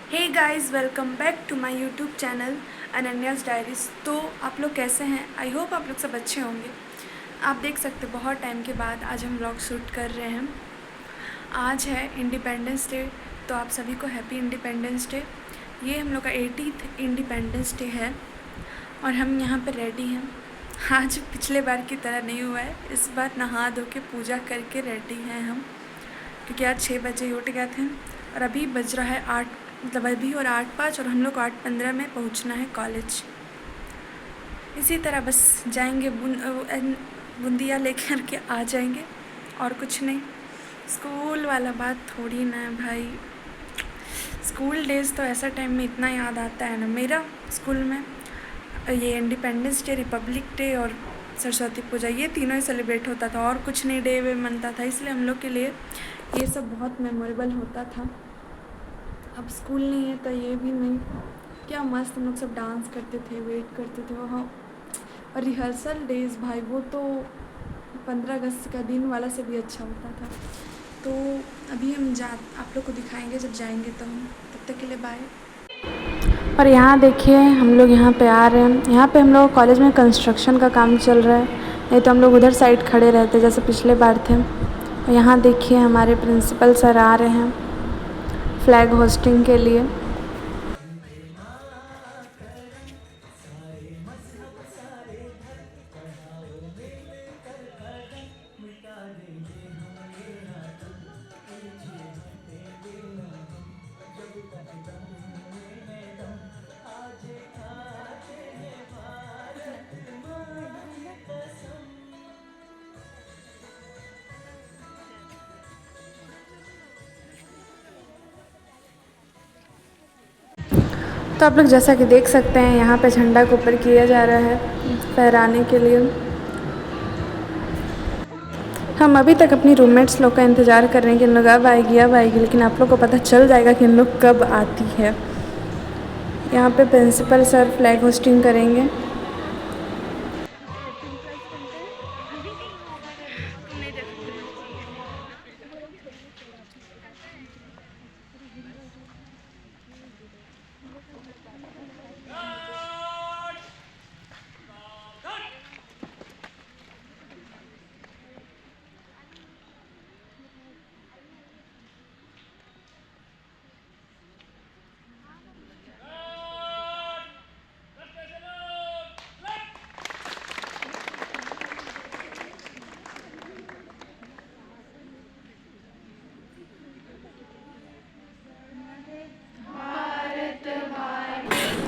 Hey guys, welcome back to my YouTube channel Ananya's diaries. तो आप लोग कैसे हैं? आई होप आप लोग सब अच्छे होंगे। आप देख सकते बहुत टाइम के बाद आज हम व्लॉग शूट कर रहे हैं। आज है इंडिपेंडेंस डे, तो आप सभी को हैप्पी इंडिपेंडेंस डे। ये हम लोग का 80th इंडिपेंडेंस डे है और हम यहाँ पर रेडी हैं। आज पिछले बार की तरह नहीं हुआ है, इस बार नहा धो के पूजा करके रेडी हैं हम, क्योंकि आज 6 बजे उठ गए थे और अभी बज रहा है 8, मतलब अभी और 8:05, और हम लोग को 8:15 में पहुंचना है कॉलेज। इसी तरह बस जाएंगे, बूंदिया लेकर के आ जाएंगे और कुछ नहीं। स्कूल वाला बात थोड़ी ना है भाई। स्कूल डेज़ तो ऐसा टाइम में इतना याद आता है ना। मेरा स्कूल में ये इंडिपेंडेंस डे, रिपब्लिक डे और सरस्वती पूजा, ये तीनों ही सेलिब्रेट होता था और कुछ नहीं डे वे मनता था, इसलिए हम लोग के लिए ये सब बहुत मेमोरेबल होता था। अब स्कूल नहीं है तो ये भी नहीं। क्या मस्त हम लोग सब डांस करते थे, वेट करते थे वहाँ। और रिहर्सल डेज़ भाई, वो तो 15 अगस्त का दिन वाला से भी अच्छा होता था। तो अभी हम आप लोग को दिखाएंगे जब जाएंगे तो हम। तब तक के लिए बाय। और यहाँ देखिए हम लोग यहाँ पे आ रहे हैं। यहाँ पे हम लोग कॉलेज में कंस्ट्रक्शन का काम चल रहा है, नहीं तो हम लोग उधर साइड खड़े रहते जैसे पिछले बार थे। और यहाँ देखिए हमारे प्रिंसिपल सर आ रहे हैं फ्लैग होस्टिंग के लिए। तो आप लोग जैसा कि देख सकते हैं यहाँ पे झंडा को ऊपर किया जा रहा है फहराने के लिए। हम अभी तक अपनी रूममेट्स लोग का इंतज़ार कर रहे हैं कि इन लोग अब आएगी, लेकिन आप लोग को पता चल जाएगा कि इन लोग कब आती है। यहाँ पे प्रिंसिपल सर फ्लैग होस्टिंग करेंगे।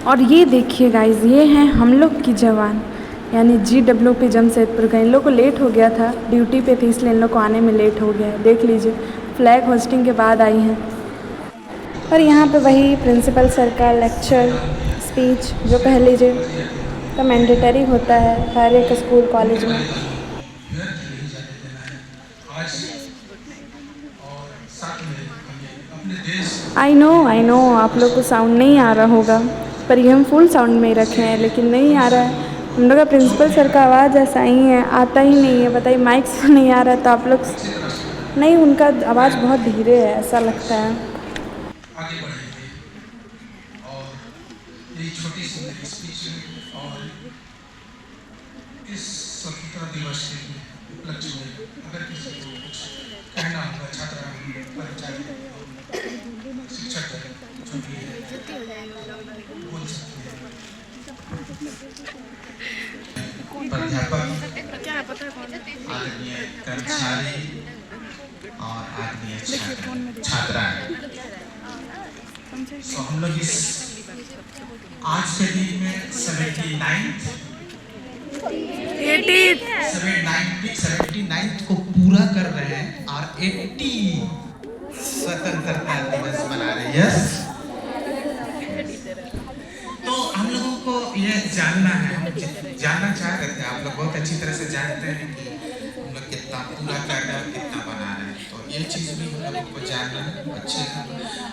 और ये देखिए गाइज, ये हैं हम लोग की जवान, यानी GWP जमशेदपुर का। इन लोग को लेट हो गया था, ड्यूटी पे थी, इसलिए इन लोग को आने में लेट हो गया। देख लीजिए फ्लैग होस्टिंग के बाद आई हैं। और यहाँ पे वही प्रिंसिपल सर का लेक्चर स्पीच, जो कह लीजिए तो मैंडेटरी होता है हर एक स्कूल कॉलेज में। आई नो आप लोग को साउंड नहीं आ रहा होगा, पर ये हम फुल साउंड में ही रखे हैं, लेकिन नहीं आ रहा है। हम लोग का प्रिंसिपल सर का आवाज़ ऐसा ही है, आता ही नहीं है। बताइए माइक से नहीं आ रहा है तो आप लोग नहीं, उनका आवाज़ बहुत धीरे है ऐसा लगता है। आगे बढ़ेंगे और ये छोटी सी मेरी स्पीच और इस स्वतंत्रता दिवस के उपलक्ष्य में अगर किसी को कुछ कहना होगा, छात्र कर्मचारी शिक्षक जो भी है बोल सकते हैं। प्राध्यापक, आदरणीय कर्मचारी और आदरणीय छात्राएं, तो हम लोग इस आज के दिन में 79th को पूरा कर रहे हैं और 80 स्वतंत्रता दिवस मना रहे हैं। यस, तो हम लोगों को ये जानना है, हम जानना चाह रहे थे। आप लोग बहुत अच्छी तरह से जानते हैं कि हम लोग कितना पूरा कर रहे हैं और कितना बना रहे हैं, तो ये चीज़ भी हम लोगों को जानना अच्छे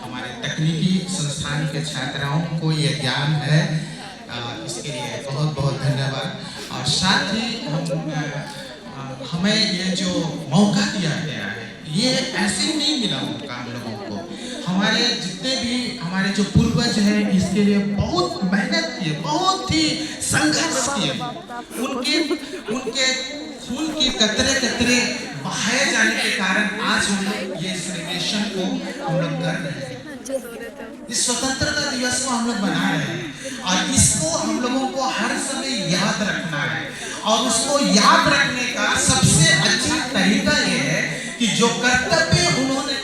हमारे तकनीकी संस्थान के छात्राओं को ये ज्ञान है। इसके लिए बहुत बहुत धन्यवाद। और साथ ही हमें ये जो मौका दिया गया है, ये ऐसे नहीं मिला मौका हम लोगों को। हमारे जितने भी हमारे जो पूर्वज हैं इसके लिए बहुत मेहनत किए, बहुत ही संघर्ष किए। उनके उनके खून की कतरे कतरे बहाए जाने के कारण आज हम लोग ये सेलिब्रेशन को हम लोग कर रहे हैं। इस स्वतंत्रता दिवस को हम लोग मना रहे हैं और इसको हम लोगों को हर समय याद रखना है। और उसको याद रखने का सबसे अच्छा तरीका ये है कि जो कर्तव्य उन्होंने।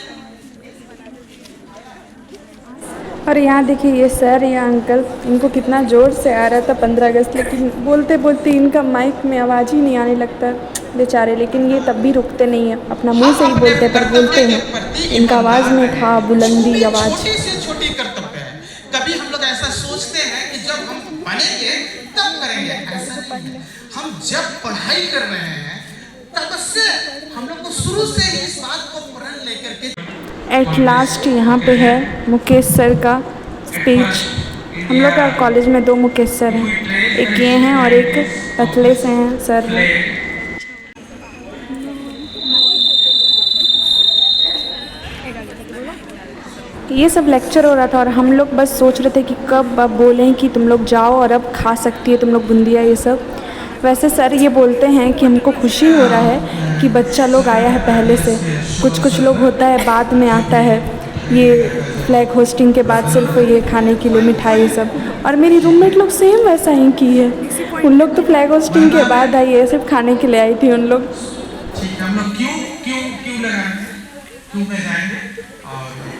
और यहाँ देखिए ये सर या अंकल, इनको कितना ज़ोर से आ रहा था 15 अगस्त, लेकिन बोलते बोलते इनका माइक में आवाज़ ही नहीं आने लगता बेचारे। लेकिन ये तब भी रुकते नहीं हैं, अपना मुंह से ही बोलते पर बोलते हैं। इनका आवाज़ में था बुलंदी आवाज़। छोटी से छोटी कर्तव्य है। कभी हम लोग ऐसा सोचते हैं कि जब हम बनेंगे तब करेंगे, ऐसा नहीं है। हम जब पढ़ाई कर रहे हैं तब से हम लोग को शुरू से ही इस बात को प्रण लेकर के। एट लास्ट यहाँ पे है मुकेश सर का स्पीच। हम लोग का कॉलेज में 2 मुकेश सर हैं, एक ये हैं और एक पतले से हैं सर हैं। ये सब लेक्चर हो रहा था और हम लोग बस सोच रहे थे कि कब अब बोलें कि तुम लोग जाओ और अब खा सकती है तुम लोग बूंदिया ये सब। वैसे सर ये बोलते हैं कि हमको खुशी हो रहा है कि बच्चा लोग आया है पहले से। कुछ लोग होता है बाद में आता है, ये फ्लैग होस्टिंग के बाद सिर्फ ये खाने के लिए मिठाई सब। और मेरी रूममेट लोग सेम वैसा ही की है, उन लोग तो फ्लैग होस्टिंग के बाद आई है, सिर्फ खाने के लिए आई थी उन लोग। हम लोग क्यों क्यों क्यों लगाएंगे, क्यों में जाएंगे।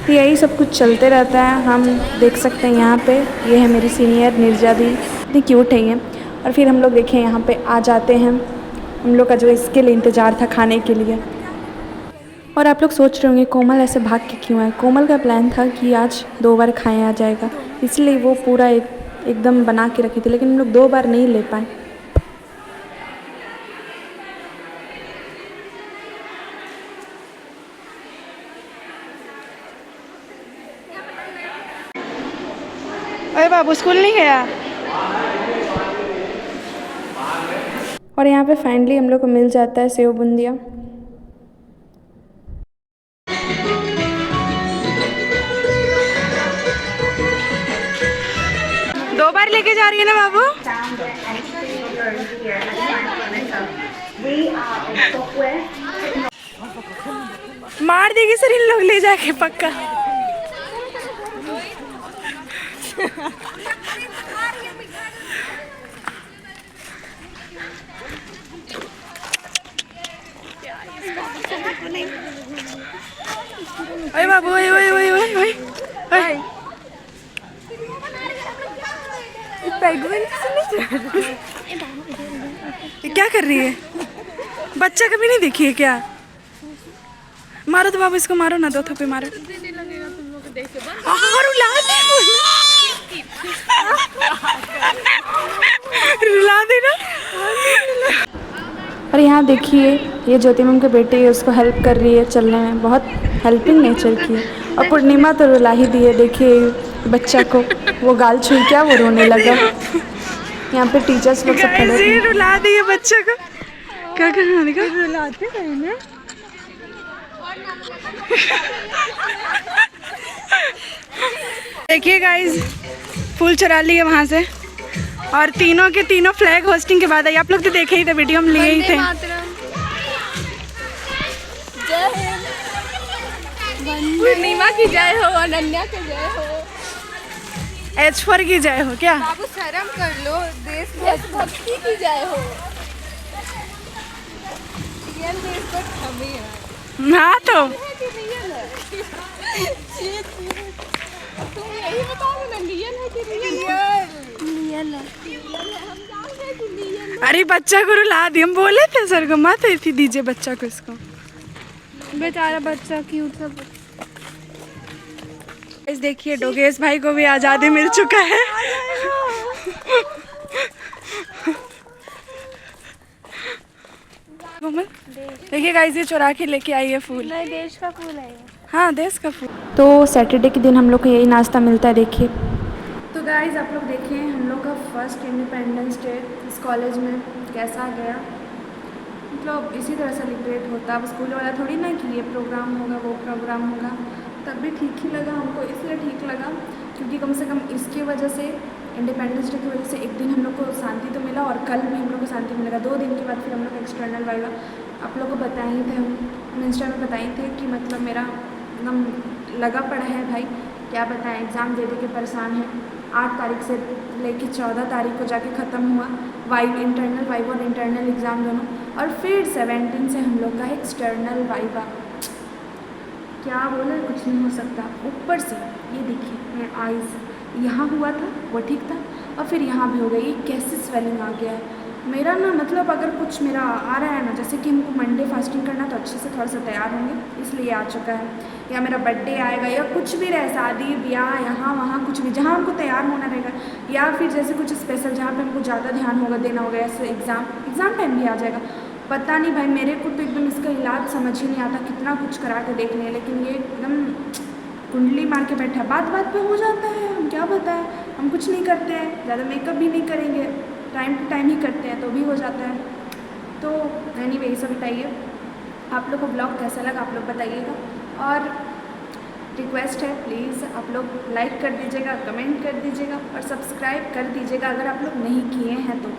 तो यही सब कुछ चलते रहता है। हम देख सकते हैं यहाँ पे ये है मेरी सीनियर निर्जा दी, इतनी क्यूट है ये। और फिर हम लोग देखें यहाँ पे आ जाते हैं, हम लोग का जो इसके लिए इंतज़ार था खाने के लिए। और आप लोग सोच रहे होंगे कोमल ऐसे भाग के क्यों है। कोमल का प्लान था कि आज 2 बार खाएँ आ जाएगा, इसलिए वो पूरा एकदम बना के रखी थी, लेकिन हम लोग 2 बार नहीं ले पाए। अरे बाबू स्कूल नहीं गया। और यहाँ पे फाइनली हम लोग को मिल जाता है सेव बूंदिया। दो बार लेके जा रही है ना बाबू। मार देगी सर इन लोग ले जाके पक्का। ओए बाबू ओए ओए ओए ओए ओए ओए क्या कर रही है? बच्चा कभी नहीं देखी है क्या? मारो तो बाबू, इसको मारो ना, 2 थप्पे मारो। रुला देना। और यहाँ देखिए ये ज्योति मैम के बेटे है, उसको हेल्प कर रही है चलने में, बहुत हेल्पिंग नेचर की है। और पूर्णिमा तो रुला ही दी है, देखिए बच्चा को वो गाल छुई क्या वो रोने लगा। यहाँ पे टीचर्स लोग सब खड़े हैं। रुला दी है बच्चे को, क्या करना दिखा रुलाते हैं ना। देखिए गाइस फूल चुरा लिए वहाँ से, और तीनों के तीनों फ्लैग होस्टिंग के बाद आई। आप लोग तो देखे ही थे, वीडियो हम लिए ही थे। पूर्णिमा की जय हो, अनन्या की जय हो, H4 की जय हो। क्या बाबू शर्म कर लो, देशभक्ति की जय हो। रियल देशभक्त हमें है। हाँ तो तुम यही बताओ ना, रियल है कि रियल है। हम जानते हैं कि रियल है। अरे बच्चा को रुला दी, हम बोले थे सर को मत ऐसी दीजिए बच्चा को, इसको बेचारा बच्चा क्यूट सा। इस देखिए डोगेश भाई को भी आज़ादी मिल चुका है। देखिए गाइस ये चुरा के लेके आई है फूल। नहीं, देश का फूल है। हाँ देश का फूल। तो सैटरडे के दिन हम लोग को यही नाश्ता मिलता है। देखिए तो गाइस आप लोग देखिए हम लोग का फर्स्ट इंडिपेंडेंस डे इस कॉलेज में कैसा गया। मतलब इसी तरह सेलिब्रेट होता। अब स्कूल वाला थोड़ी ना कि ये प्रोग्राम होगा वो प्रोग्राम होगा, तब भी ठीक ही लगा हमको। इसलिए ठीक लगा कम से कम इसकी वजह से, इंडिपेंडेंस डे की वजह से एक दिन हम लोग को शांति तो मिला और कल भी हम लोग को शांति मिलेगा। 2 दिन के बाद फिर हम लोग एक्सटर्नल वाइवा। आप लोगों को बताए ही थे, हम इंस्टा में बताए थे कि मतलब मेरा एकदम लगा पड़ा है भाई, क्या बताएं, एग्ज़ाम दे के परेशान है। 8 तारीख से लेके 14 तारीख को जाके ख़त्म हुआ वाइव, इंटरनल वाइवा और इंटरनल एग्ज़ाम दोनों, और फिर 17 से हम लोग का एक्सटर्नल वाइवा। क्या बोले, कुछ नहीं हो सकता। ऊपर से ये देखिए मैं आइज़ यहाँ हुआ था वो ठीक था, और फिर यहाँ भी हो गई। ये कैसे स्वेलिंग आ गया है मेरा ना, मतलब अगर कुछ मेरा आ रहा है ना, जैसे कि हमको मंडे फास्टिंग करना तो अच्छे से थोड़ा सा तैयार होंगे, इसलिए आ चुका है। या मेरा बर्थडे आएगा या कुछ भी रहे, शादी ब्याह यहाँ वहाँ कुछ भी, जहाँ हमको तैयार होना रहेगा, या फिर जैसे कुछ स्पेशल जहाँ पे हमको ज़्यादा ध्यान होगा देना होगा, ऐसे एग्ज़ाम टाइम भी आ जाएगा। पता नहीं भाई, मेरे को तो एकदम इसका इलाज समझ ही नहीं आता, कितना कुछ करा के देख लें, लेकिन ये एकदम कुंडली मार के बैठा है। बात बात पे हो जाता है, हम क्या बताएं, हम कुछ नहीं करते हैं, ज़्यादा मेकअप भी नहीं करेंगे, टाइम टू टाइम ही करते हैं तो भी हो जाता है। तो एनीवे ये सब बताइए आप लोग को ब्लॉग कैसा लगा, आप लोग बताइएगा। और रिक्वेस्ट है प्लीज़ आप लोग लाइक कर दीजिएगा, कमेंट कर दीजिएगा और सब्सक्राइब कर दीजिएगा अगर आप लोग नहीं किए हैं तो।